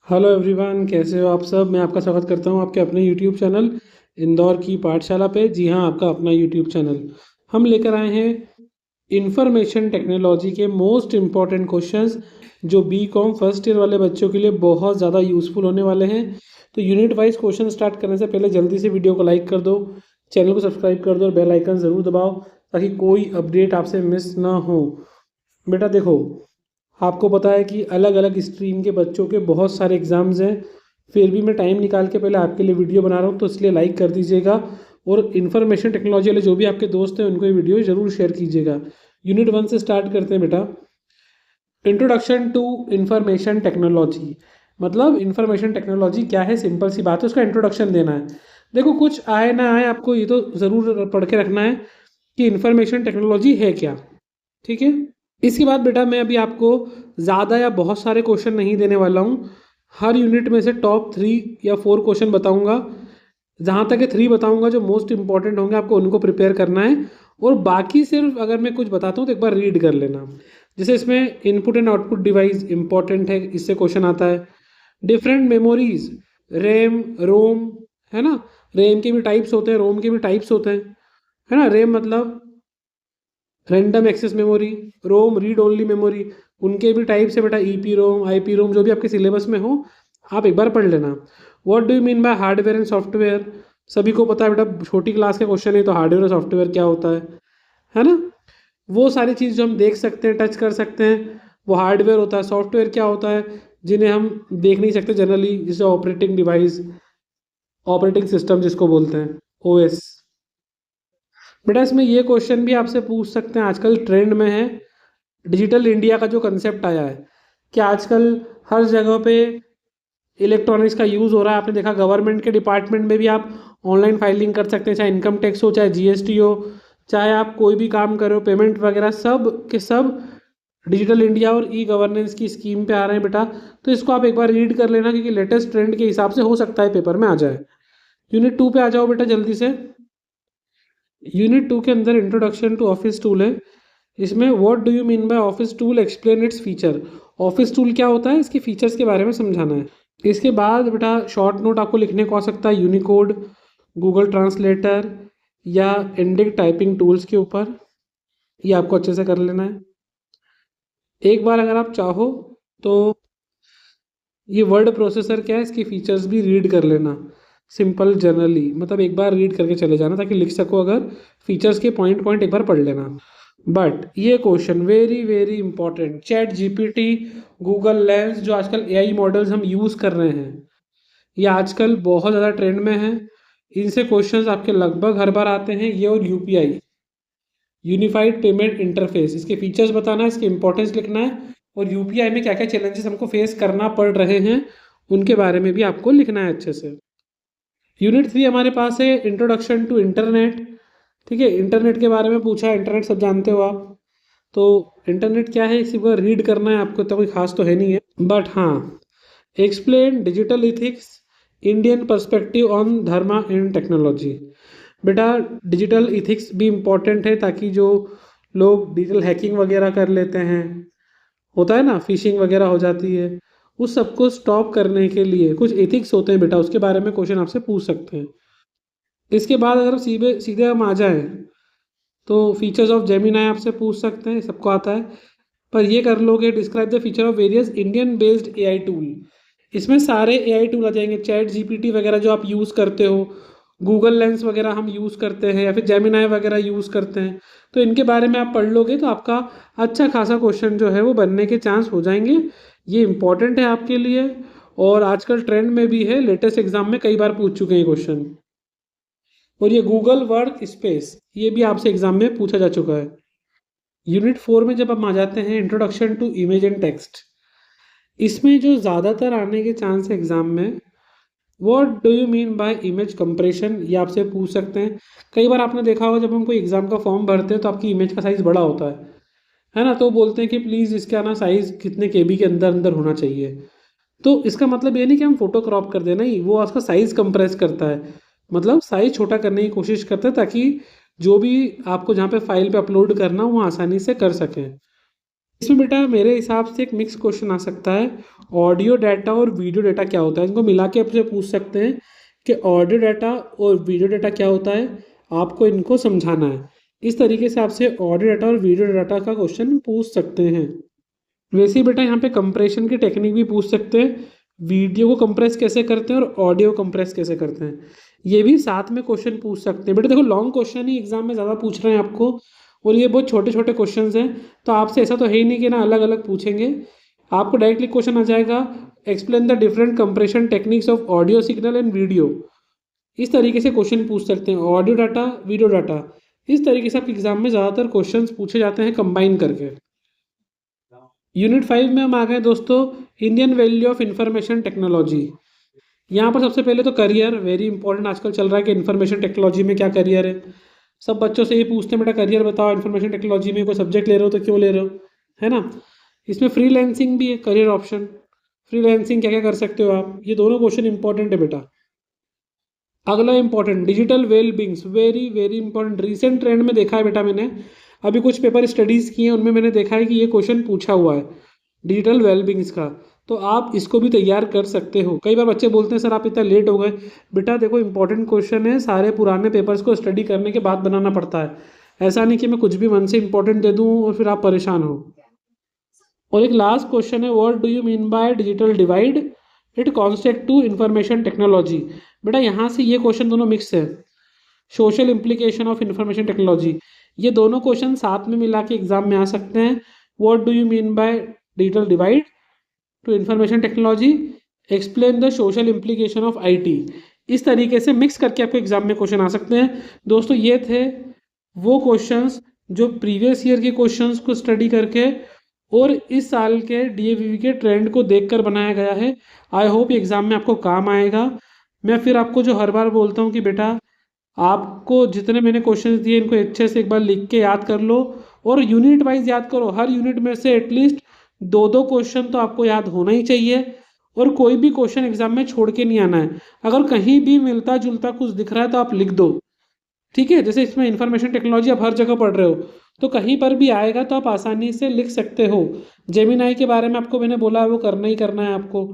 Hello everyone, कैसे हो आप सब। मैं आपका स्वागत करता हूं आपके अपने यूट्यूब चैनल इंदौर की पाठशाला पे। जी हाँ, आपका अपना यूट्यूब चैनल। हम लेकर आए हैं इंफॉर्मेशन टेक्नोलॉजी के मोस्ट इम्पॉर्टेंट क्वेश्चंस जो बी कॉम फर्स्ट ईयर वाले बच्चों के लिए बहुत ज़्यादा यूज़फुल होने वाले हैं। तो यूनिट वाइज क्वेश्चन स्टार्ट करने से पहले जल्दी से वीडियो को लाइक कर दो, चैनल को सब्सक्राइब कर दो और बेल आइकन ज़रूर दबाओ ताकि कोई अपडेट आपसे मिस ना हो। बेटा देखो, आपको पता है कि अलग अलग स्ट्रीम के बच्चों के बहुत सारे एग्ज़ाम्स हैं, फिर भी मैं टाइम निकाल के पहले आपके लिए वीडियो बना रहा हूँ, तो इसलिए लाइक कर दीजिएगा। और इन्फॉर्मेशन टेक्नोलॉजी वाले जो भी आपके दोस्त हैं उनको ये वीडियो ज़रूर शेयर कीजिएगा। यूनिट 1 से स्टार्ट करते हैं बेटा। इंट्रोडक्शन टू इंफॉर्मेशन टेक्नोलॉजी, मतलब इंफॉर्मेशन टेक्नोलॉजी क्या है, सिंपल सी बात है, उसका इंट्रोडक्शन देना है। देखो, कुछ आए ना आए आपको ये तो ज़रूर पढ़ के रखना है कि इंफॉर्मेशन टेक्नोलॉजी है क्या। ठीक है। इसके बाद बेटा मैं अभी आपको ज़्यादा या बहुत सारे क्वेश्चन नहीं देने वाला हूँ। हर यूनिट में से टॉप 3 या 4 क्वेश्चन बताऊँगा। जहाँ तक 3 बताऊँगा जो मोस्ट इंपॉर्टेंट होंगे, आपको उनको प्रिपेयर करना है। और बाकी सिर्फ अगर मैं कुछ बताता हूँ तो एक बार रीड कर लेना। जैसे इसमें input and output device important है, इससे क्वेश्चन आता है। डिफरेंट मेमोरीज, रैम, रोम, है ना। रैम के भी टाइप्स होते हैं, रोम के भी टाइप्स होते हैं, है ना। रैम मतलब रैंडम एक्सेस मेमोरी, रोम रीड ओनली मेमोरी, उनके भी टाइप से बेटा E P ROM, I P ROM, जो भी आपके सिलेबस में हो आप एक बार पढ़ लेना। What do you mean bye hardware and software, सभी को पता है बेटा, छोटी क्लास के क्वेश्चन है तो हार्डवेयर और सॉफ्टवेयर क्या होता है ना। वो सारी चीज़ जो हम देख सकते हैं, टच कर सकते हैं, वो हार्डवेयर होता है। सॉफ्टवेयर क्या होता है, जिन्हें हम देख नहीं सकते जनरली, जैसे ऑपरेटिंग डिवाइस, ऑपरेटिंग सिस्टम जिसको बोलते हैं, ओएस। बेटा इसमें ये क्वेश्चन भी आपसे पूछ सकते हैं, आजकल ट्रेंड में है डिजिटल इंडिया का जो कंसेप्ट आया है, कि आजकल हर जगह पे इलेक्ट्रॉनिक्स का यूज़ हो रहा है। आपने देखा गवर्नमेंट के डिपार्टमेंट में भी आप ऑनलाइन फाइलिंग कर सकते हैं, चाहे इनकम टैक्स हो, चाहे जीएसटी हो, चाहे आप कोई भी काम करो, पेमेंट वगैरह, सब के सब डिजिटल इंडिया और ई गवर्नेंस की स्कीम पे आ रहे हैं बेटा। तो इसको आप एक बार रीड कर लेना, क्योंकि लेटेस्ट ट्रेंड के हिसाब से हो सकता है पेपर में आ जाए। यूनिट 2 पे आ जाओ बेटा जल्दी से। यूनिट 2 के अंदर इंट्रोडक्शन टू ऑफिस टूल है। इसमें what do you mean bye office tool, explain its feature. Office tool क्या होता है, इसके फीचर्स के बारे में समझाना है। इसके बाद बेटा शॉर्ट नोट आपको लिखने को आ सकता है यूनिकोड, गूगल ट्रांसलेटर या इंडिक टाइपिंग टूल्स के ऊपर। ये आपको अच्छे से कर लेना है। एक बार अगर आप चाहो तो ये वर्ड प्रोसेसर क्या है, इसके फीचर्स भी रीड कर लेना। सिंपल जनरली, मतलब एक बार रीड करके चले जाना ताकि लिख सको, अगर फीचर्स के पॉइंट पॉइंट एक बार पढ़ लेना। बट ये question very very important, chat GPT, Google lens, जो आजकल एआई मॉडल्स हम यूज़ कर रहे हैं, ये आजकल बहुत ज़्यादा ट्रेंड में है। इनसे क्वेश्चंस आपके लगभग हर बार आते हैं। ये और यूपीआई, यूनिफाइड पेमेंट इंटरफेस, इसके फीचर्स बताना है, इसके इंपॉर्टेंस लिखना है, और यूपीआई में क्या क्या चैलेंजेस हमको फेस करना पड़ रहे हैं उनके बारे में भी आपको लिखना है अच्छे से। यूनिट 3 हमारे पास है इंट्रोडक्शन टू इंटरनेट। ठीक है, इंटरनेट के बारे में पूछा है, इंटरनेट सब जानते हो आप। तो इंटरनेट क्या है इसी पर रीड करना है आपको, तो कोई खास तो है नहीं है, बट हाँ, explain digital ethics, Indian perspective on Dharma in technology. बेटा डिजिटल इथिक्स भी इम्पॉर्टेंट है, ताकि जो लोग डिजिटल हैकिंग वगैरह कर लेते हैं, होता है ना, फिशिंग वगैरह हो जाती है, उस सबको स्टॉप करने के लिए कुछ एथिक्स होते हैं बेटा, उसके बारे में क्वेश्चन आपसे पूछ सकते हैं। इसके बाद अगर सीधे सीधे हम आ जाएं तो फीचर्स ऑफ जेमिनाई आपसे पूछ सकते हैं, सबको आता है। पर ये कर लोगे, describe the feature of various Indian based AI tool, इसमें सारे एआई टूल आ जाएंगे। चैट जीपीटी वगैरह जो आप यूज़ करते हो, गूगल लेंस वगैरह हम यूज़ करते हैं, या फिर जेमिनाई वगैरह यूज़ करते हैं, तो इनके बारे में आप पढ़ लोगे तो आपका अच्छा खासा क्वेश्चन जो है वो बनने के चांस हो जाएंगे। ये इंपॉर्टेंट है आपके लिए, और आजकल ट्रेंड में भी है, लेटेस्ट एग्जाम में कई बार पूछ चुके हैं क्वेश्चन। और ये गूगल वर्क स्पेस, ये भी आपसे एग्जाम में पूछा जा चुका है। यूनिट 4 में जब हम आ जाते हैं introduction to image and text, इसमें जो ज़्यादातर आने के चांस है एग्जाम में, what do you mean by image compression, ये आपसे पूछ सकते हैं। कई बार आपने देखा होगा जब हम कोई एग्जाम का फॉर्म भरते हैं तो आपकी इमेज का साइज़ बड़ा होता है ना, तो बोलते हैं कि प्लीज़ इसका ना साइज़ कितने केबी के अंदर अंदर होना चाहिए। तो इसका मतलब ये नहीं कि हम फोटो क्रॉप कर दें, नहीं, वो उसका साइज़ कंप्रेस करता है, मतलब साइज़ छोटा करने की कोशिश करता है, ताकि जो भी आपको जहाँ पे फाइल पे अपलोड करना वो आसानी से कर सकें। इसमें बेटा मेरे हिसाब से एक मिक्स क्वेश्चन आ सकता है, ऑडियो डाटा और वीडियो डाटा क्या होता है, इनको मिला के आपसे पूछ सकते हैं कि ऑडियो डाटा और वीडियो डाटा क्या होता है, आपको इनको समझाना है। इस तरीके से आपसे ऑडियो डाटा और वीडियो डाटा का क्वेश्चन पूछ सकते हैं। वैसे ही बेटा यहाँ पे कंप्रेशन की टेक्निक भी पूछ सकते हैं, वीडियो को कंप्रेस कैसे करते हैं और ऑडियो कंप्रेस कैसे करते हैं, ये भी साथ में क्वेश्चन पूछ सकते हैं। बेटा देखो लॉन्ग क्वेश्चन ही एग्जाम में ज़्यादा पूछ रहे हैं आपको, और ये बहुत छोटे छोटे क्वेश्चन हैं, तो आपसे ऐसा तो है ही नहीं कि ना अलग अलग पूछेंगे, आपको डायरेक्टली क्वेश्चन आ जाएगा, explain the different compression techniques of audio signal and video. इस तरीके से क्वेश्चन पूछ सकते हैं, ऑडियो डाटा वीडियो डाटा, इस तरीके से आपके एग्जाम में ज़्यादातर क्वेश्चन पूछे जाते हैं कंबाइन करके। यूनिट 5 में हम आ गए दोस्तों, Indian value of information technology. यहाँ पर सबसे पहले तो करियर वेरी इंपॉर्टेंट आजकल चल रहा है कि इन्फॉर्मेशन टेक्नोलॉजी में क्या करियर है। सब बच्चों से ये पूछते हैं बेटा करियर बताओ इन्फॉर्मेशन टेक्नोलॉजी में, कोई सब्जेक्ट ले रहे हो तो क्यों ले रहे हो, है ना। इसमें फ्रीलांसिंग भी है करियर ऑप्शन, फ्रीलांसिंग क्या क्या कर सकते हो आप, ये दोनों क्वेश्चन इंपॉर्टेंट है बेटा। अगला important digital well beings, very very important, recent trend में देखा है बेटा मैंने, अभी कुछ पेपर स्टडीज़ किए हैं उनमें मैंने देखा है कि ये क्वेश्चन पूछा हुआ है डिजिटल वेलबींग्स का, तो आप इसको भी तैयार कर सकते हो। कई बार बच्चे बोलते हैं सर आप इतना लेट हो गए, बेटा देखो इंपॉर्टेंट क्वेश्चन है, सारे पुराने पेपर्स को स्टडी करने के बाद बनाना पड़ता है, ऐसा नहीं कि मैं कुछ भी मन से इंपॉर्टेंट दे दूँ और फिर आप परेशान हो। और एक लास्ट क्वेश्चन है, what do you mean by digital divide, it concept to information technology. बेटा यहाँ से ये क्वेश्चन दोनों मिक्स है, social implication of information technology, ये दोनों क्वेश्चन साथ में मिला के एग्जाम में आ सकते हैं। What do you mean by digital divide two information technology, explain the social implication of IT, इस तरीके से मिक्स करके आपके एग्जाम में क्वेश्चन आ सकते हैं। दोस्तों ये थे वो क्वेश्चंस जो प्रीवियस ईयर के क्वेश्चंस को स्टडी करके और इस साल के डीएवीवी के ट्रेंड को देखकर बनाया गया है। आई होप एग्जाम में आपको काम आएगा। मैं फिर आपको जो हर बार बोलता हूँ कि बेटा आपको जितने मैंने क्वेश्चंस दिए इनको अच्छे से एक बार लिख के याद कर लो, और यूनिट वाइज याद करो, हर यूनिट में से एटलीस्ट दो दो क्वेश्चन तो आपको याद होना ही चाहिए, और कोई भी क्वेश्चन एग्जाम में छोड़ के नहीं आना है। अगर कहीं भी मिलता जुलता कुछ दिख रहा है तो आप लिख दो, ठीक है। जैसे इसमें इंफॉर्मेशन टेक्नोलॉजी आप हर जगह पढ़ रहे हो, तो कहीं पर भी आएगा तो आप आसानी से लिख सकते हो। जेमिनाई के बारे में आपको मैंने बोला है वो करना ही करना है आपको,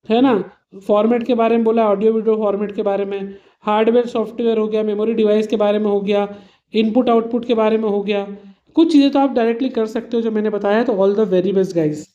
है ना। फॉर्मेट के बारे में बोला, ऑडियो वीडियो फॉर्मेट के बारे में, हार्डवेयर सॉफ्टवेयर हो गया, मेमोरी डिवाइस के बारे में हो गया, इनपुट आउटपुट के बारे में हो गया, कुछ चीज़ें तो आप डायरेक्टली कर सकते हो जो मैंने बताया। तो all the very best guys.